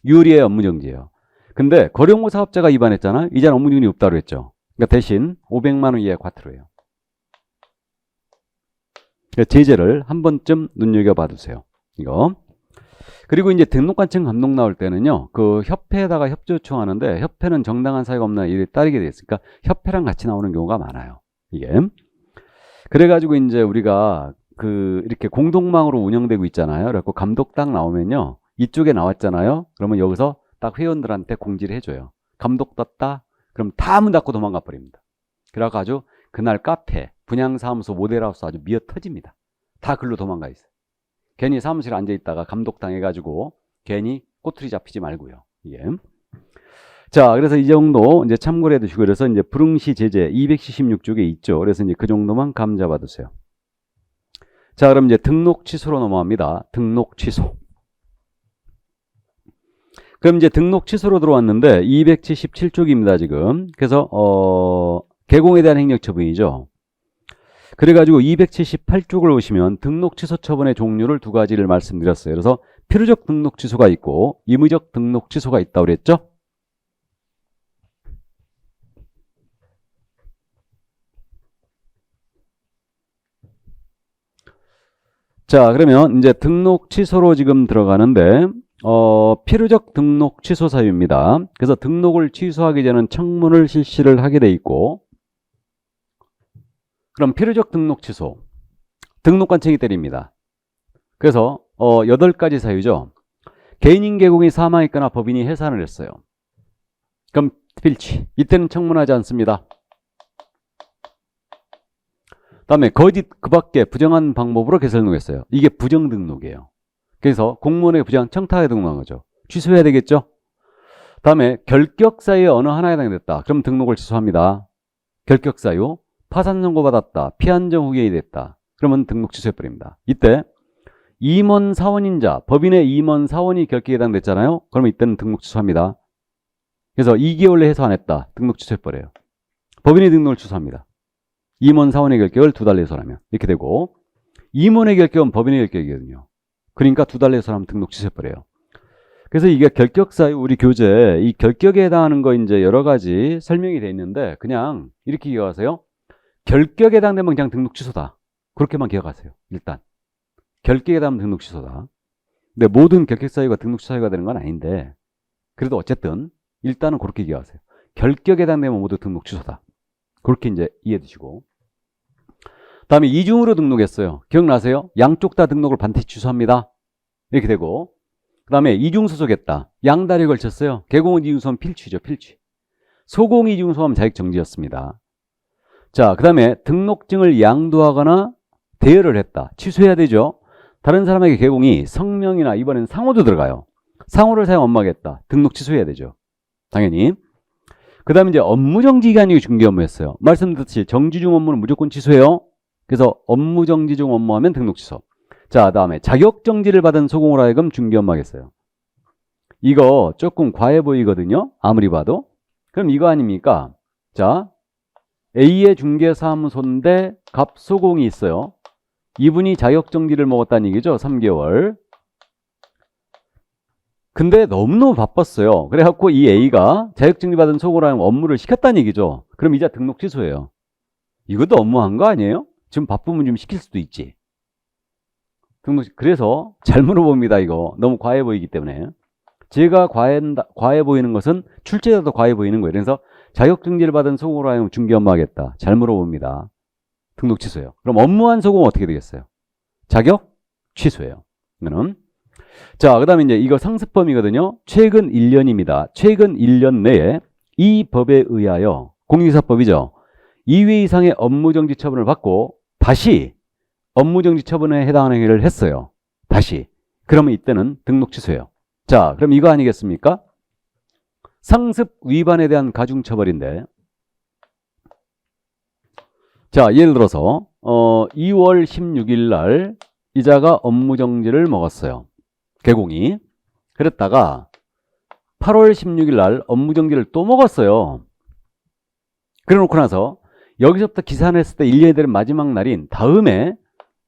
유리의 업무정지예요. 근데 거래홍보 사업자가 위반했잖아. 이제는 업무정지 없다고 했죠. 그러니까 대신 500만 원 이하의 과태료예요. 제재를 한 번쯤 눈여겨봐 두세요. 이거. 그리고 이제 등록관청 감독 나올 때는요, 그 협회에다가 협조 요청하는데 협회는 정당한 사유가 없나 이를 따르게 돼 있으니까 협회랑 같이 나오는 경우가 많아요. 이게. 그래가지고 이제 우리가 그 이렇게 공동망으로 운영되고 있잖아요. 그래갖고 감독 딱 나오면요, 이쪽에 나왔잖아요. 그러면 여기서 딱 회원들한테 공지를 해줘요. 감독 떴다. 그럼 다 문 닫고 도망가 버립니다. 그래가지고 그날 카페, 분양사무소, 모델하우스 아주 미어 터집니다. 다 글로 도망가 있어요. 괜히 사무실에 앉아있다가 감독 당해가지고 괜히 꼬투리 잡히지 말고요. 이게. 자, 그래서 이 정도 이제 참고를 해두시고, 그래서 이제 불응시 제재 276쪽에 있죠. 그래서 이제 그 정도만 감 잡아두세요. 자, 그럼 이제 등록 취소로 넘어갑니다. 등록 취소. 그럼 이제 등록 취소로 들어왔는데 277쪽입니다, 지금. 그래서 개공에 대한 행정 처분이죠. 그래가지고 278쪽을 보시면 등록 취소 처분의 종류를 두 가지를 말씀드렸어요. 그래서 필요적 등록 취소가 있고 임의적 등록 취소가 있다고 그랬죠. 자, 그러면 이제 등록 취소로 지금 들어가는데 필요적 등록 취소 사유입니다. 그래서 등록을 취소하기 전에는 청문을 실시를 하게 돼 있고, 그럼 필요적 등록 취소, 등록관청이 때립니다. 그래서 8가지 사유죠. 개인인 개공이 사망했거나 법인이 해산을 했어요. 그럼 필치, 이때는 청문하지 않습니다. 다음에 거짓 그 밖에 부정한 방법으로 개설 등록했어요. 이게 부정 등록이에요. 그래서 공무원의 부정 청탁에 등록한 거죠. 취소해야 되겠죠. 다음에 결격 사유에 어느 하나에 해당됐다. 그럼 등록을 취소합니다. 결격 사유, 파산 선고 받았다, 피한정 후견이 됐다. 그러면 등록 취소해버립니다. 이때 임원 사원인자, 법인의 임원 사원이 결격에 해당됐잖아요. 그러면 이때는 등록 취소합니다. 그래서 2개월 내에 해소 안 했다. 등록 취소해버려요. 법인의 등록을 취소합니다. 임원 사원의 결격을 2달 내에 해소하면 이렇게 되고, 임원의 결격은 법인의 결격이거든요. 그러니까 2달 내에 해소하면 등록 취소해버려요. 그래서 이게 결격 사유, 우리 교재 이 결격에 해당하는 거 이제 여러 가지 설명이 돼 있는데 그냥 이렇게 기억하세요. 결격에 해당되면 그냥 등록 취소다. 그렇게만 기억하세요. 일단 결격에 해당하면 등록 취소다. 근데 모든 결격 사유가 등록 취소 사유가 되는 건 아닌데, 그래도 어쨌든 일단은 그렇게 기억하세요. 결격에 해당되면 모두 등록 취소다. 그렇게 이제 이해해 두시고, 다음에 이중으로 등록했어요. 기억나세요? 양쪽 다 등록을 반드시 취소합니다. 이렇게 되고, 그 다음에 이중소속했다. 양다리에 걸쳤어요. 개공은 이중소하면 필취죠. 필취. 소공 이중소하면 자격정지였습니다. 자, 그 다음에 등록증을 양도하거나 대여를 했다. 취소해야 되죠. 다른 사람에게 개공이 성명이나 이번엔 상호도 들어가요. 상호를 사용 업무하겠다. 등록 취소해야 되죠. 당연히. 그 다음에 이제 업무정지 기간이 중개 업무였어요. 말씀드렸듯이 정지 중 업무는 무조건 취소해요. 그래서 업무정지 중 업무하면 등록 취소. 자, 다음에 자격정지를 받은 소공으로 하여금 중개 업무하겠어요. 이거 조금 과해 보이거든요. 아무리 봐도. 그럼 이거 아닙니까? 자, A의 중개사무소인데 갑소공이 있어요. 이분이 자격정지를 먹었다는 얘기죠. 3개월. 근데 너무너무 바빴어요. 그래갖고 이 A가 자격정지 받은 소공으로 하여금 업무를 시켰다는 얘기죠. 그럼 이제 등록 취소예요. 이것도 업무한 거 아니에요? 지금 바쁘면 좀 시킬 수도 있지. 그래서 잘 물어봅니다. 이거 너무 과해 보이기 때문에. 제가 과해 보이는 것은 출제자도 과해 보이는 거예요. 그래서 자격정지를 받은 소공으로 하여금 중개 업무하겠다. 잘 물어봅니다. 등록 취소예요. 그럼 업무한 소공은 어떻게 되겠어요? 자격 취소예요. 이거는. 자, 그 다음에 이제 이거 상습범위거든요. 최근 1년입니다. 최근 1년 내에 이 법에 의하여, 공인사법이죠. 2회 이상의 업무정지 처분을 받고 다시 업무정지 처분에 해당하는 행위를 했어요. 다시. 그러면 이때는 등록 취소예요. 자, 그럼 이거 아니겠습니까? 상습 위반에 대한 가중처벌인데, 자, 예를 들어서 2월 16일 날 이자가 업무정지를 먹었어요. 개공이. 그랬다가 8월 16일 날 업무정지를 또 먹었어요. 그래 놓고 나서 여기서부터 기산했을 때 1년이 되는 마지막 날인 다음에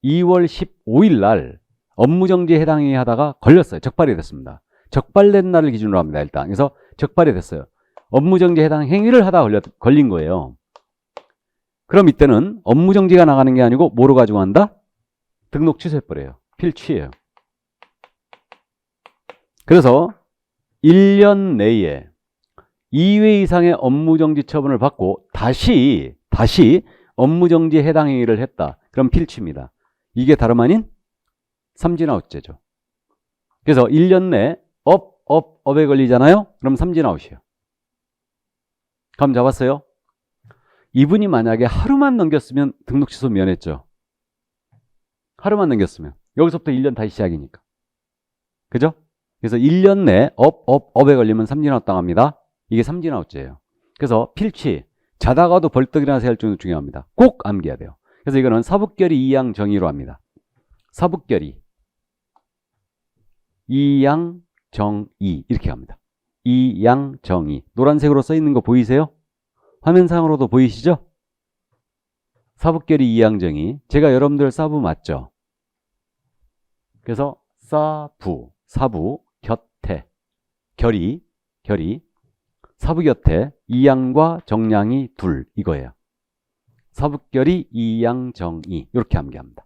2월 15일 날 업무정지에 해당이 하다가 걸렸어요. 적발이 됐습니다. 적발된 날을 기준으로 합니다. 일단. 그래서 적발이 됐어요. 업무정지에 해당 행위를 하다 걸린 거예요. 그럼 이때는 업무정지가 나가는 게 아니고 뭐로 가지고 간다? 등록 취소해버려요. 필취예요. 그래서 1년 내에 2회 이상의 업무정지 처분을 받고 다시 업무정지에 해당 행위를 했다. 그럼 필취입니다. 이게 다름 아닌 삼진아웃죄죠. 그래서 1년 내 업에 걸리잖아요. 그럼 삼진아웃이에요. 감 잡았어요? 이분이 만약에 하루만 넘겼으면 등록 취소 면했죠. 하루만 넘겼으면. 여기서부터 1년 다시 시작이니까. 그죠? 그래서 1년 내 업에 걸리면 삼진아웃 당합니다. 이게 삼진아웃죄예요. 그래서 필취, 자다가도 벌떡 일어나서 할 정도 중요합니다. 꼭 암기해야 돼요. 그래서 이거는 사북결의 이양 정의로 합니다. 사북결의 이양 정의 이렇게 합니다. 이양 정의. 노란색으로 써 있는 거 보이세요? 화면상으로도 보이시죠? 사북결의 이양 정의. 제가 여러분들 사부 맞죠? 그래서 사부 곁에 결의 사부 곁에 이양과 정량이 둘 이거예요. 사북결의 이양 정의 이렇게 암기합니다.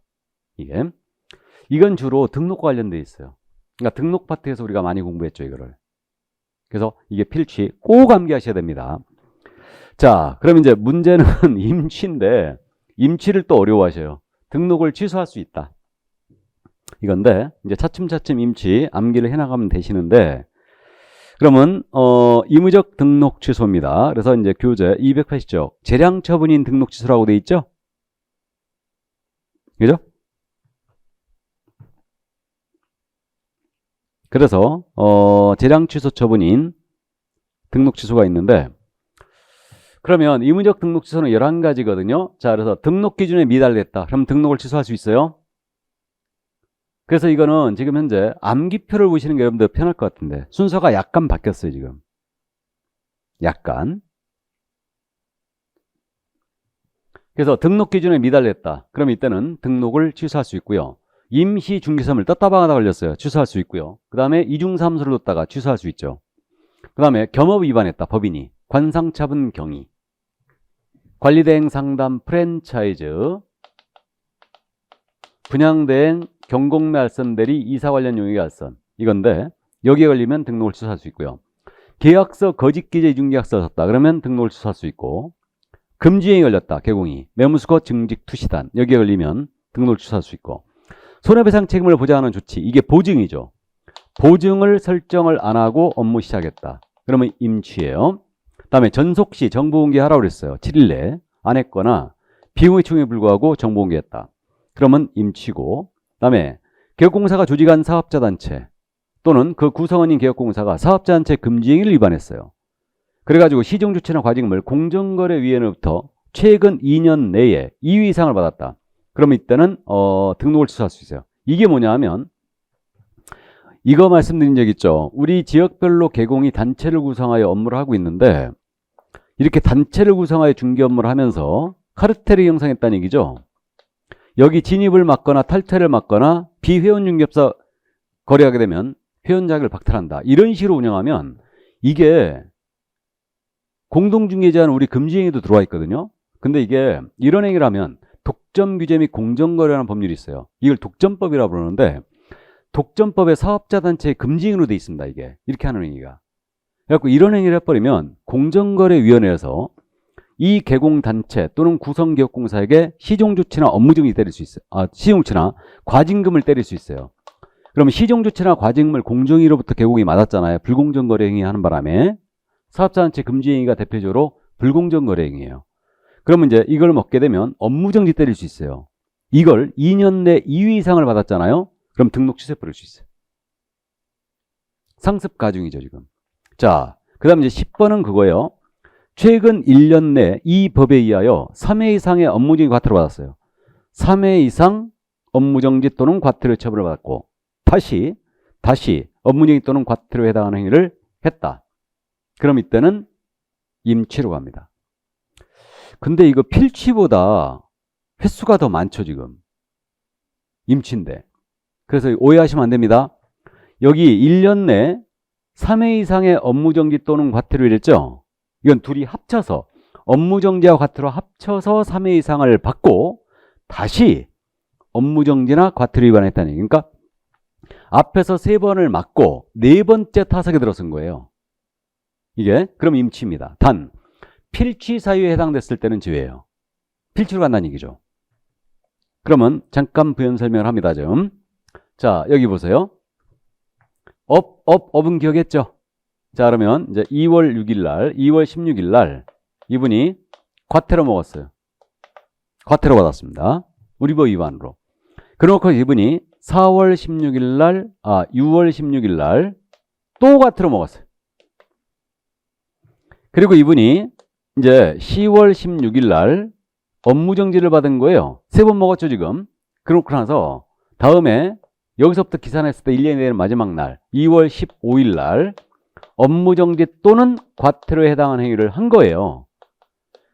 이건 주로 등록과 관련되어 있어요. 그러니까 등록 파트에서 우리가 많이 공부했죠, 이거를. 그래서 이게 필취 꼭 암기하셔야 됩니다. 자, 그럼 이제 문제는 임취인데 임취를 또 어려워하셔요. 등록을 취소할 수 있다. 이건데 이제 차츰차츰 임취 암기를 해나가면 되시는데 그러면 의무적 등록 취소입니다. 그래서 이제 교재 280쪽 재량 처분인 등록 취소라고 돼 있죠? 그죠? 그래서 재량 취소 처분인 등록 취소가 있는데 그러면 의무적 등록 취소는 11가지거든요. 자, 그래서 등록 기준에 미달됐다. 그럼 등록을 취소할 수 있어요? 그래서 이거는 지금 현재 암기표를 보시는 게 여러분들 편할 것 같은데 순서가 약간 바뀌었어요, 지금. 약간. 그래서 등록 기준에 미달됐다. 그럼 이때는 등록을 취소할 수 있고요. 임시 중개사무를 떴다방 하다 걸렸어요. 취소할 수 있고요. 그 다음에 이중사무소를 뒀다가 취소할 수 있죠. 그 다음에 겸업 위반했다. 법인이. 관상차분 경위. 관리대행 상담 프랜차이즈. 분양대행 경공매 알선 대리 이사 관련 용역의 알선. 이건데 여기에 걸리면 등록을 취소할 수 있고요. 계약서 거짓 기재 이중계약서 썼다. 그러면 등록을 취소할 수 있고 금지행위 걸렸다. 개공이. 매무수거 증직 투시단. 여기에 걸리면 등록을 취소할 수 있고 손해배상 책임을 보장하는 조치. 이게 보증이죠. 보증을 설정을 안 하고 업무 시작했다. 그러면 임취예요. 그 다음에 전속시 정보 공개하라고 그랬어요. 7일 내에 안 했거나 비용의 총에 불구하고 정보 공개했다. 그러면 임취고 그 다음에 개혁공사가 조직한 사업자단체 또는 그 구성원인 개혁공사가 사업자단체 금지행위를 위반했어요. 그래가지고 시정조치나 과징금을 공정거래위원회로부터 최근 2년 내에 2위 이상을 받았다. 그러면 이때는 등록을 취소할 수 있어요. 이게 뭐냐 하면 이거 말씀드린 적 있죠. 우리 지역별로 개공이 단체를 구성하여 업무를 하고 있는데 이렇게 단체를 구성하여 중개 업무를 하면서 카르텔을 형성했다는 얘기죠. 여기 진입을 막거나 탈퇴를 막거나 비회원 중개업사 거래하게 되면 회원 자격을 박탈한다. 이런 식으로 운영하면 이게 공동중개제하는 우리 금지행위도 들어와 있거든요. 근데 이게 이런 행위를 하면 독점 규제 및 공정거래라는 법률이 있어요. 이걸 독점법이라고 부르는데 독점법에 사업자단체의 금지행위로 돼 있습니다. 이게 이렇게 하는 행위가. 그래갖고 이런 행위를 해버리면 공정거래위원회에서 이 개공단체 또는 구성기업공사에게 시정조치나 업무정지 때릴 수 있어요. 시정조치나 과징금을 때릴 수 있어요. 그러면 시정조치나 과징금을 공정위로부터 개공이 맞았잖아요. 불공정거래 행위 하는 바람에 사업자단체 금지행위가 대표적으로 불공정거래 행위예요. 그러면 이제 이걸 먹게 되면 업무정지 때릴 수 있어요. 이걸 2년 내 2위 이상을 받았잖아요. 그럼 등록 취소해버릴 수 있어요. 상습 가중이죠, 지금. 자, 그 다음 이제 10번은 그거예요. 최근 1년 내 이 법에 의하여 3회 이상의 업무정지 과태료 받았어요. 3회 이상 업무정지 또는 과태료 처분을 받았고 다시 업무정지 또는 과태료에 해당하는 행위를 했다. 그럼 이때는 임치로 갑니다. 근데 이거 필치보다 횟수가 더 많죠, 지금. 임치인데. 그래서 오해하시면 안 됩니다. 여기 1년 내 3회 이상의 업무정지 또는 과태료 이랬죠? 이건 둘이 합쳐서 업무정지와 과태료 합쳐서 3회 이상을 받고 다시 업무정지나 과태료 위반했다는 얘기. 그러니까 앞에서 3번을 맞고 4번째 타석에 들어선 거예요. 이게 그럼 임치입니다. 단 필치 사유에 해당됐을 때는 지회예요. 필치로 간다는 얘기죠. 그러면 잠깐 부연 설명을 합니다. 좀. 자, 여기 보세요. 업은 기억했죠? 자, 그러면 이제 2월 6일 날, 2월 16일 날 이분이 과태료 먹었어요. 과태료 받았습니다. 우리법 위반으로. 그러고 이분이 4월 16일 날, 6월 16일 날 또 과태료 먹었어요. 그리고 이분이 이제 10월 16일 날 업무정지를 받은 거예요. 3번 먹었죠, 지금. 그러고 나서 다음에 여기서부터 기산했을 때 1년이 되는 마지막 날 2월 15일 날 업무정지 또는 과태료에 해당하는 행위를 한 거예요.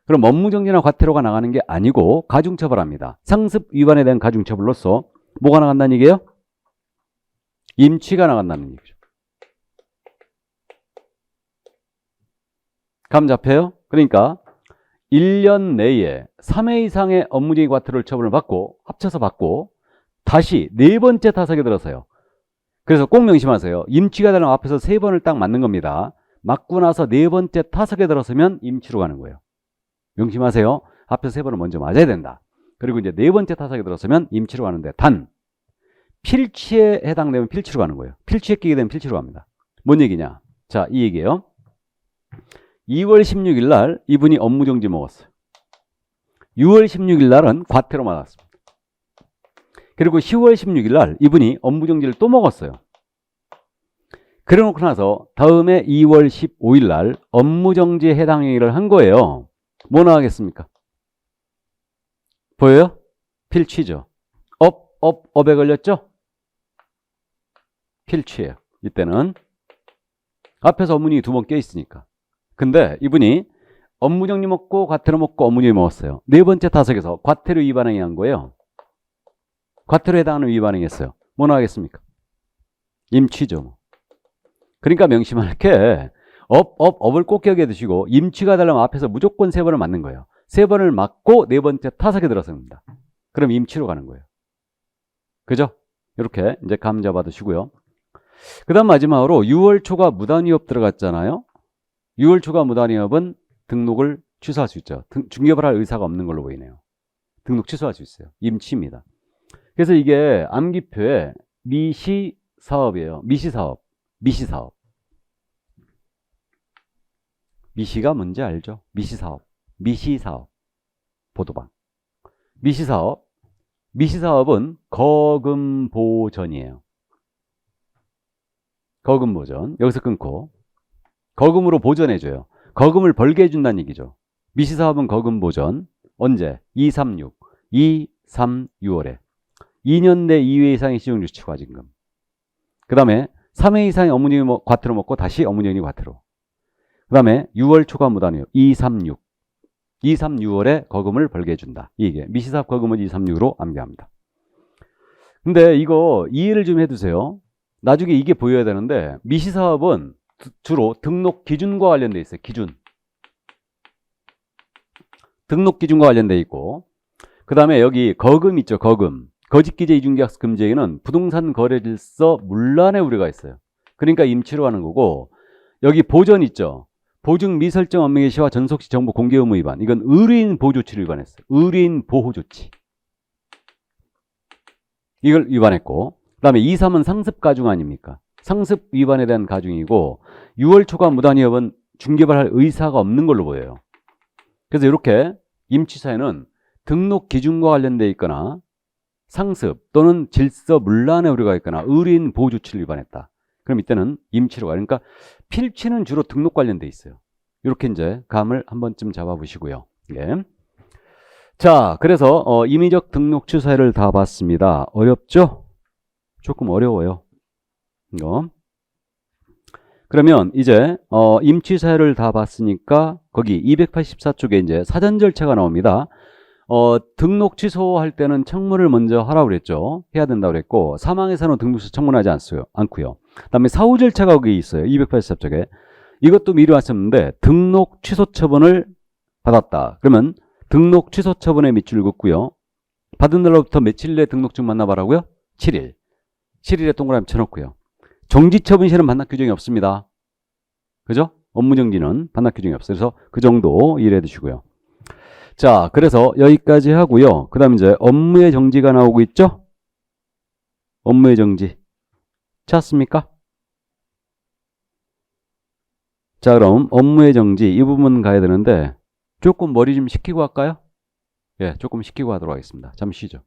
그럼 업무정지나 과태료가 나가는 게 아니고 가중처벌합니다. 상습 위반에 대한 가중처벌로서 뭐가 나간다는 얘기예요? 임치가 나간다는 얘기죠. 감 잡혀요? 그러니까 1년 내에 3회 이상의 업무정지 과태료를 처분을 받고 합쳐서 받고 다시 4번째 타석에 들어서요. 그래서 꼭 명심하세요. 임치가 되는 앞에서 3번을 딱 맞는 겁니다. 맞고 나서 4번째 타석에 들어서면 임치로 가는 거예요. 명심하세요. 앞에서 3번을 먼저 맞아야 된다. 그리고 이제 4번째 타석에 들어서면 임치로 가는데 단 필치에 해당되면 필치로 가는 거예요. 필치에 끼게 되면 필치로 갑니다. 뭔 얘기냐? 자, 이 얘기예요. 2월 16일 날 이분이 업무정지 먹었어요. 6월 16일 날은 과태료 맞았습니다. 그리고 10월 16일 날 이분이 업무정지를 또 먹었어요. 그래 놓고 나서 다음에 2월 15일 날 업무정지에 해당 행위를 한 거예요. 뭐 나가겠습니까? 보여요? 필취죠. 업에 걸렸죠? 필취예요. 이때는 앞에서 업무정지 2번 껴있으니까. 근데 이분이 업무정지 먹고 과태료 먹고 업무정지 먹었어요. 4번째 타석에서 과태료 위반 행위한 거예요. 과태료에 해당하는 위반 행위했어요. 뭐 나가겠습니까? 임치죠. 그러니까 명심할 게 업을 꼭 기억해 두시고 임치가 되려면 앞에서 무조건 3번을 맞는 거예요. 3번을 맞고 4번째 타석에 들어섭니다. 그럼 임치로 가는 거예요. 그죠? 이렇게 이제 감 잡아 두시고요. 그 다음 마지막으로 6월 초가 무단위업 들어갔잖아요. 6월 초가 무단위업은 등록을 취소할 수 있죠. 중개업을 할 의사가 없는 걸로 보이네요. 등록 취소할 수 있어요. 임치입니다. 그래서 이게 암기표에 미시사업이에요. 미시사업. 미시가 뭔지 알죠? 미시사업. 보도방. 미시사업은 거금보전이에요. 거금보전. 여기서 끊고 거금으로 보전해줘요. 거금을 벌게 해준다는 얘기죠. 미시사업은 거금보전. 언제? 2,3,6월에 2년 내 2회 이상의 시정주시 추가징금. 그 다음에 3회 이상의 업무정지 과태료 먹고 다시 업무정지 과태료. 그 다음에 6월 초과 무단위업 2,3,6월에 거금을 벌게 해준다. 이게 미시사업 거금은 2,3,6으로 암기합니다. 근데 이거 이해를 좀 해두세요. 나중에 이게 보여야 되는데 미시사업은 주로 등록 기준과 관련돼 있어요. 등록 기준과 관련돼 있고 그 다음에 여기 거금 있죠. 거금. 거짓기재 이중계약서 금지행위는 부동산 거래질서 문란의 우려가 있어요. 그러니까 임치로 하는 거고 여기 보전 있죠. 보증 미설정 업무 개시와 전속시 정보 공개 의무 위반. 이건 의뢰인 보호 조치를 위반했어요. 의뢰인 보호 조치. 이걸 위반했고 그 다음에 2, 3은 상습 가중 아닙니까? 상습 위반에 대한 가중이고 6월 초과 무단위업은 중개발할 의사가 없는 걸로 보여요. 그래서 이렇게 임치사에는 등록 기준과 관련되어 있거나 상습 또는 질서 문란의 우려가 있거나 의뢰인 보호 조치를 위반했다. 그럼 이때는 임치로 가요. 그러니까 필치는 주로 등록 관련돼 있어요. 이렇게 이제 감을 한 번쯤 잡아보시고요. 예. 자, 그래서 임의적 등록 취소를 다 봤습니다. 어렵죠? 조금 어려워요. 이거. 그러면 이제 임취 사유를 다 봤으니까 거기 284쪽에 이제 사전 절차가 나옵니다. 등록 취소할 때는 청문을 먼저 하라고 그랬죠. 해야 된다고 그랬고 사망에서는 등록 취소 청문하지 않고요. 그다음에 사후 절차가 거기 있어요. 284쪽에. 이것도 미리 왔었는데 등록 취소 처분을 받았다. 그러면 등록 취소 처분의 밑줄 긋고요. 받은 날로부터 며칠 내에 등록증 만나봐라고요? 7일. 7일에 동그라미 쳐놓고요. 정지처분 시에는 반납 규정이 없습니다. 그죠? 업무정지는 반납 규정이 없어요. 그래서 그 정도 이해해 두시고요. 자, 그래서 여기까지 하고요. 그 다음 이제 업무의 정지가 나오고 있죠? 업무의 정지. 찾았습니까? 자, 그럼 업무의 정지 이 부분 가야 되는데 조금 머리 좀 식히고 할까요? 예, 조금 식히고 하도록 하겠습니다. 잠시 쉬죠.